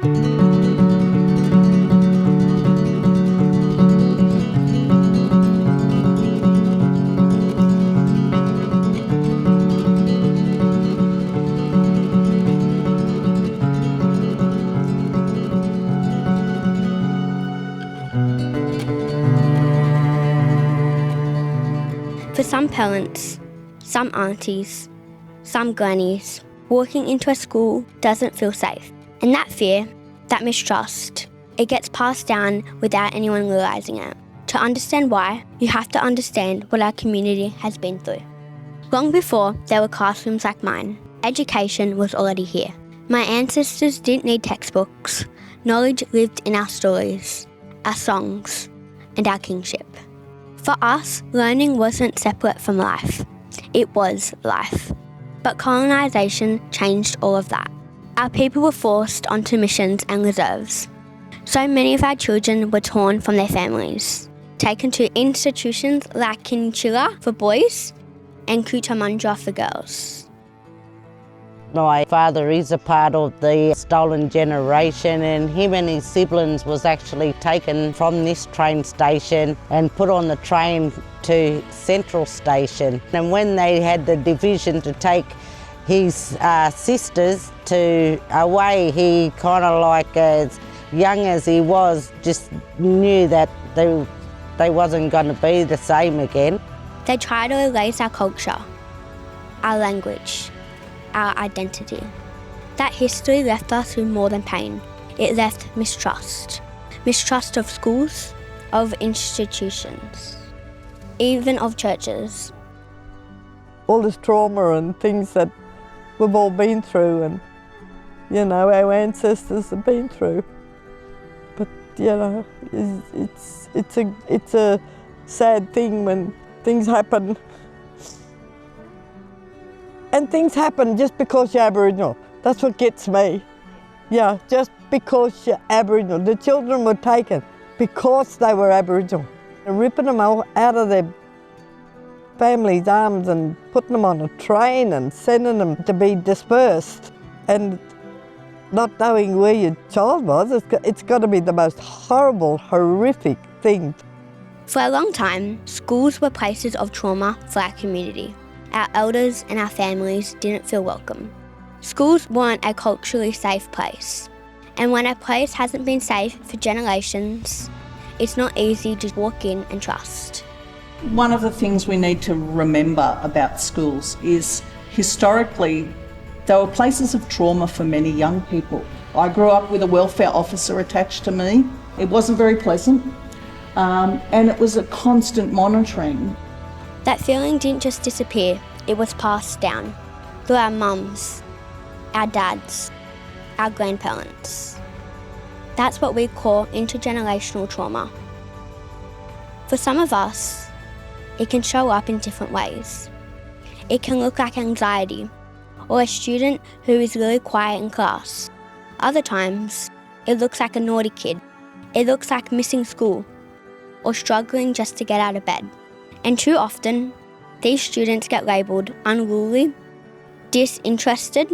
For some parents, some aunties, some grannies, walking into a school doesn't feel safe. And that fear, that mistrust, it gets passed down without anyone realising it. To understand why, you have to understand what our community has been through. Long before there were classrooms like mine, education was already here. My ancestors didn't need textbooks. Knowledge lived in our stories, our songs, and our kingship. For us, learning wasn't separate from life. It was life. But colonisation changed all of that. Our people were forced onto missions and reserves. So many of our children were torn from their families, taken to institutions like Kinchilla for boys and Kutamundra for girls. My father is a part of the stolen generation, and him and his siblings was actually taken from this train station and put on the train to Central Station. And when they had the division to take his sisters to away, he kind of like, as young as he was, just knew that they wasn't going to be the same again. They tried to erase our culture, our language, our identity. That history left us with more than pain. It left mistrust. Mistrust of schools, of institutions, even of churches. All this trauma and things that we've all been through, and, you know, our ancestors have been through. But, you know, it's a sad thing when things happen. And things happen just because you're Aboriginal. That's what gets me. Yeah, just because you're Aboriginal. The children were taken because they were Aboriginal. And ripping them out of their families' arms and putting them on a train and sending them to be dispersed. And not knowing where your child was, it's got to be the most horrible, horrific thing. For a long time, schools were places of trauma for our community. Our elders and our families didn't feel welcome. Schools weren't a culturally safe place. And when a place hasn't been safe for generations, it's not easy to walk in and trust. One of the things we need to remember about schools is historically they were places of trauma for many young people. I grew up with a welfare officer attached to me. It wasn't very pleasant, and it was a constant monitoring. That feeling didn't just disappear, it was passed down through our mums, our dads, our grandparents. That's what we call intergenerational trauma. For some of us, it can show up in different ways. It can look like anxiety, or a student who is really quiet in class. Other times, it looks like a naughty kid. It looks like missing school, or struggling just to get out of bed. And too often, these students get labelled unruly, disinterested,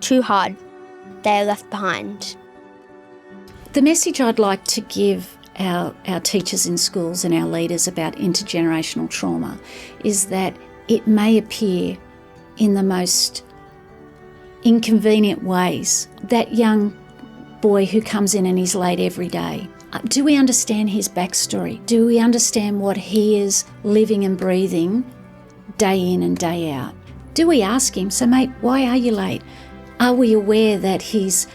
too hard. They are left behind. The message I'd like to give our teachers in schools and our leaders about intergenerational trauma is that it may appear in the most inconvenient ways. That young boy who comes in and is late every day, do we understand his backstory? Do we understand what he is living and breathing day in and day out? Do we ask him, so mate, why are you late? Are we aware that he's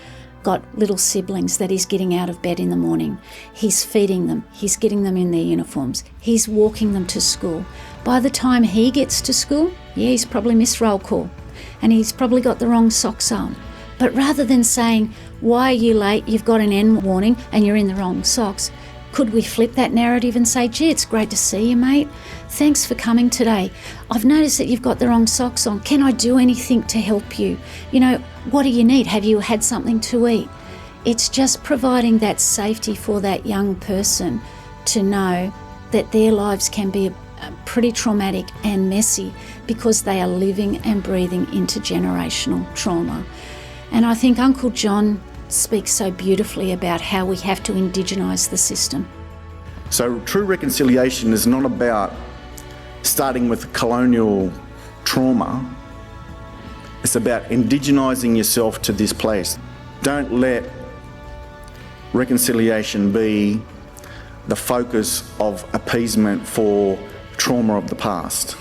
got little siblings that he's getting out of bed in the morning? He's feeding them, he's getting them in their uniforms, he's walking them to school. By the time he gets to school, he's probably missed roll call and he's probably got the wrong socks on. But rather than saying, why are you late, you've got an N warning and you're in the wrong socks, could we flip that narrative and say, gee, it's great to see you, mate. Thanks for coming today. I've noticed that you've got the wrong socks on. Can I do anything to help you? You know, what do you need? Have you had something to eat? It's just providing that safety for that young person to know that their lives can be pretty traumatic and messy because they are living and breathing intergenerational trauma. And I think Uncle John speaks so beautifully about how we have to indigenise the system. So true reconciliation is not about starting with colonial trauma. It's about indigenising yourself to this place. Don't let reconciliation be the focus of appeasement for trauma of the past.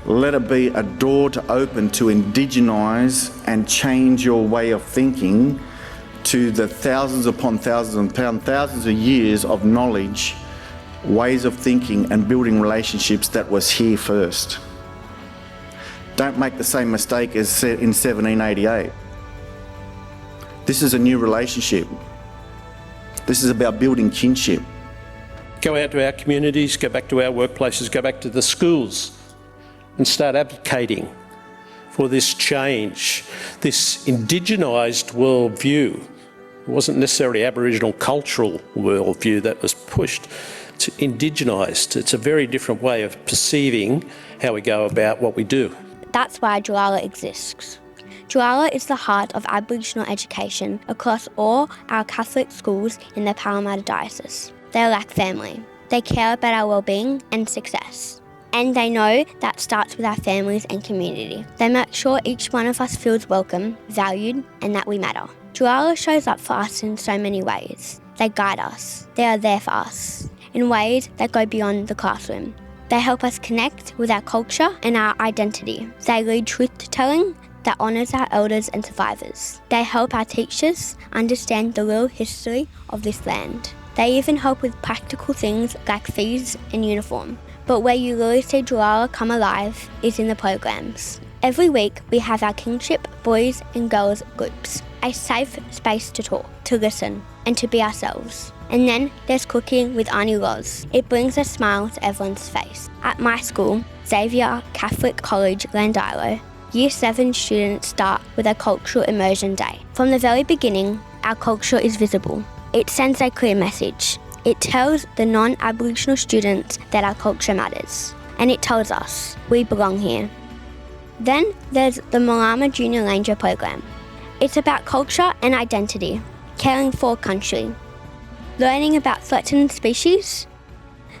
Let it be a door to open to indigenise and change your way of thinking to the thousands upon thousands of years of knowledge, ways of thinking and building relationships that was here first. Don't make the same mistake as in 1788. This is a new relationship. This is about building kinship. Go out to our communities, go back to our workplaces, go back to the schools and start advocating for this change, this indigenised worldview. It wasn't necessarily Aboriginal cultural worldview that was pushed. It's indigenised. It's a very different way of perceiving how we go about what we do. That's why Jarara exists. Jarara is the heart of Aboriginal education across all our Catholic schools in the Parramatta diocese. They're like family. They care about our well-being and success. And they know that starts with our families and community. They make sure each one of us feels welcome, valued, and that we matter. Jarara shows up for us in so many ways. They guide us. They are there for us in ways that go beyond the classroom. They help us connect with our culture and our identity. They lead truth-telling that honours our elders and survivors. They help our teachers understand the real history of this land. They even help with practical things like fees and uniform. But where you really see Jarara come alive is in the programs. Every week we have our kinship boys and girls groups, a safe space to talk, to listen, and to be ourselves. And then there's cooking with Auntie Roz. It brings a smile to everyone's face. At my school, Xavier Catholic College, Landilo, Year 7 students start with a cultural immersion day. From the very beginning, our culture is visible. It sends a clear message. It tells the non-Aboriginal students that our culture matters. And it tells us we belong here. Then there's the Malama Junior Ranger program. It's about culture and identity, caring for country, learning about threatened species,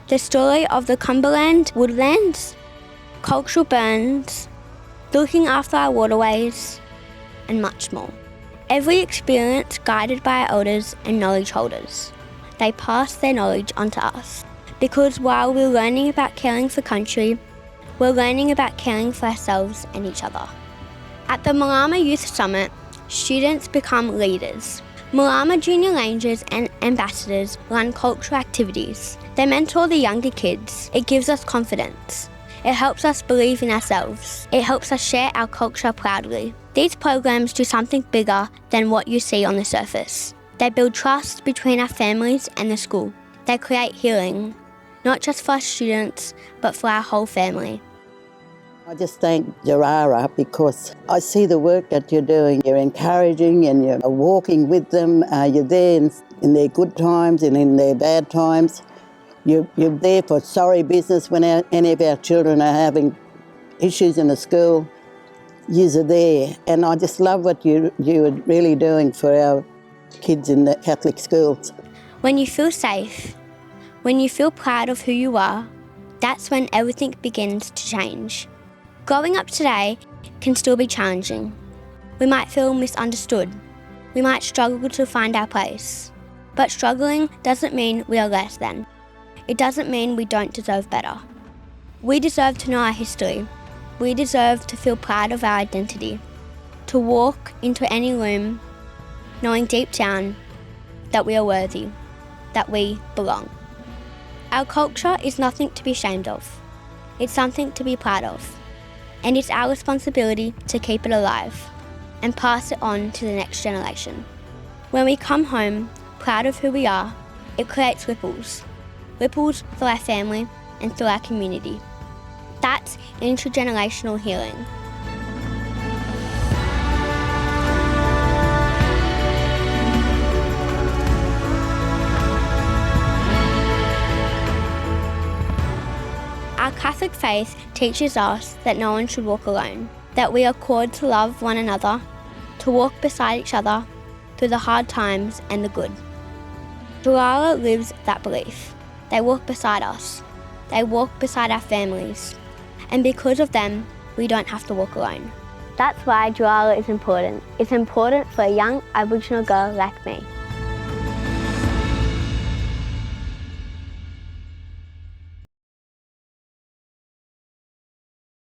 the story of the Cumberland woodlands, cultural burns, looking after our waterways, and much more. Every experience guided by our elders and knowledge holders. They pass their knowledge on to us. Because while we're learning about caring for country, we're learning about caring for ourselves and each other. At the Malama Youth Summit, students become leaders. Malama Junior Rangers and ambassadors run cultural activities. They mentor the younger kids. It gives us confidence. It helps us believe in ourselves. It helps us share our culture proudly. These programs do something bigger than what you see on the surface. They build trust between our families and the school. They create healing, not just for our students, but for our whole family. I just thank Jarara because I see the work that you're doing. You're encouraging and you're walking with them. You're there in their good times and in their bad times. You're there for sorry business when any of our children are having issues in the school. You're there. And I just love what you're really doing for our kids in the Catholic schools. When you feel safe, when you feel proud of who you are, that's when everything begins to change. Growing up today can still be challenging. We might feel misunderstood. We might struggle to find our place. But struggling doesn't mean we are less than. It doesn't mean we don't deserve better. We deserve to know our history. We deserve to feel proud of our identity. To walk into any room knowing deep down that we are worthy, that we belong. Our culture is nothing to be ashamed of. It's something to be proud of. And it's our responsibility to keep it alive and pass it on to the next generation. When we come home proud of who we are, it creates ripples. Ripples for our family and through our community. That's intergenerational healing. Our Catholic faith teaches us that no one should walk alone, that we are called to love one another, to walk beside each other, through the hard times and the good. Jarara lives that belief. They walk beside us. They walk beside our families. And because of them, we don't have to walk alone. That's why Jarara is important. It's important for a young Aboriginal girl like me.